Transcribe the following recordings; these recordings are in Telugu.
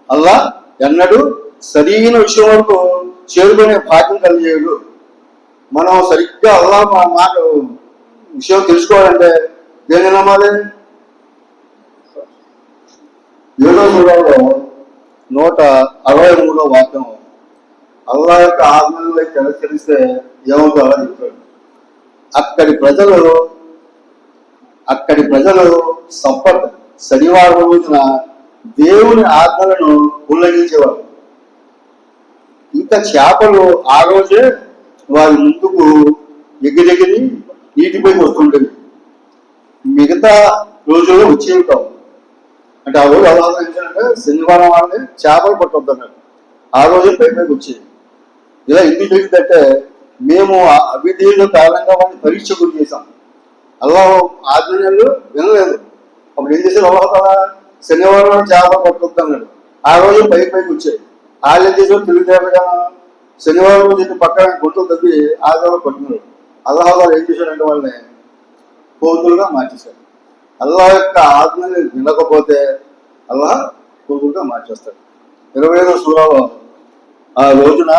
అల్లా ఎన్నడూ సరైన విషయం వరకు చేరుకునే భాగ్యం కలిగేయడు. మనం సరిగ్గా అల్లా మాట విషయం తెలుసుకోవాలంటే దేని నమ్మాలి? 7వ సూరాలో 163వ వాక్యం, అల్లా యొక్క ఆజ్ఞలను తిరస్కరిస్తే ఏమవుతుందో అలా చెప్తాడు. అక్కడి ప్రజలు శనివారం రోజున దేవుని ఆజ్ఞలను ఉల్లంఘించేవారు. ఇంకా చేపలు ఆ రోజే వారి ముందుకు ఎగిరెగిరి నీటిపైకి వస్తుండేవి. మిగతా రోజుల్లో వచ్చేవి కావు. అంటే ఆ రోజు అలా అంటే శనివారం వాళ్ళని చేపలు పట్టొద్దన్నారు. ఆ రోజు పైకి వచ్చేవి. ఇలా ఎందుకు జరిగిందంటే మేము అవిధేయుల కారణంగా వాళ్ళని పరీక్ష గురి చేశాం. అలా ఆజ్ఞలు వినలేదు. అప్పుడు ఏం చేశారు? అలా శనివారం చేపలు పట్టొద్దన్నాడు. ఆ రోజు పైకి వచ్చాయి. వాళ్ళు ఏం చేసారు? తెలివితేటగా శనివారం రోజు పక్కన గుంటలు తప్పి ఆదివారం పట్టుకున్నాడు. అల్లాహ్ ఏం చేశాడంటే వాళ్ళని కోతులుగా మార్చేశాడు. అల్లాహ్ యొక్క ఆజ్ఞని వినకపోతే అల్లాహ్ కోతులుగా మార్చేస్తాడు. 25వ సూరాలో ఆ రోజున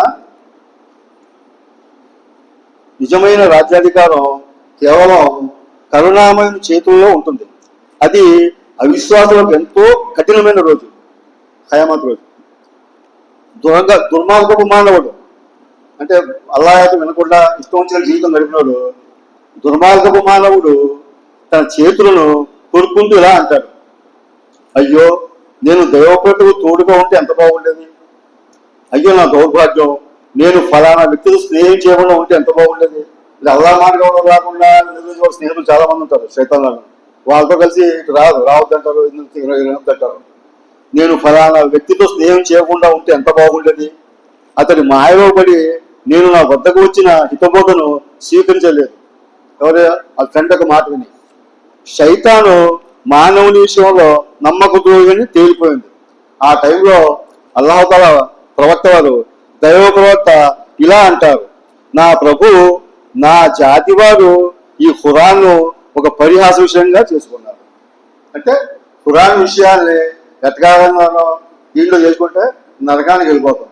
నిజమైన రాజ్యాధికారం కేవలం కరుణామయం చేతుల్లో ఉంటుంది. అది అవిశ్వాసులకు ఎంతో కఠినమైన రోజు, ఖయామత్ రోజు. దుర్మార్గపు మానవుడు అంటే అల్లాహ్ వినకుండా ఇష్టం వచ్చిన జీవితం గడిపినాడు. దుర్మార్గపు మానవుడు తన చేతులను కొరుక్కుంటూ ఇలా అంటాడు, అయ్యో నేను దైవపట్టుకు తోడుగా ఉంటే ఎంత బాగుండేది, అయ్యో నా దౌర్భాగ్యం, నేను ఫలానా వ్యక్తులు స్నేహం చేయకుండా ఉంటే ఎంత బాగుండేది. ఇది అల్లాహ్ మార్గంలో రాకుండా స్నేహితులు చాలా మంది ఉంటారు శైతాన్లను. వాళ్ళతో కలిసి రావద్దంటారు, అంటారు. నేను ఫలానా వ్యక్తితో స్నేహం చేయకుండా ఉంటే ఎంత బాగుండేది. అతడి మాయలో పడి నేను నా వద్దకు వచ్చిన హితబోధను స్వీకరించలేదు. ఎవరు? ఆ ఫ్రెండ్ ఒక మాట విని. శైతాను మానవుని విషయంలో నమ్మకద్రోహిని తేలిపోయింది. ఆ టైంలో అల్లాహ్ తాలా ప్రవక్త వారు, దైవ ప్రవక్త ఇలా అంటారు, నా ప్రభు నా జాతి వారు ఈ ఖురాన్ను ఒక పరిహాస విషయంగా చేసుకున్నారు. అంటే ఖురాన్ విషయాన్ని ఎతకాలంలో దీంట్లో చేసుకుంటే నరకానికి వెళ్ళిపోతాం.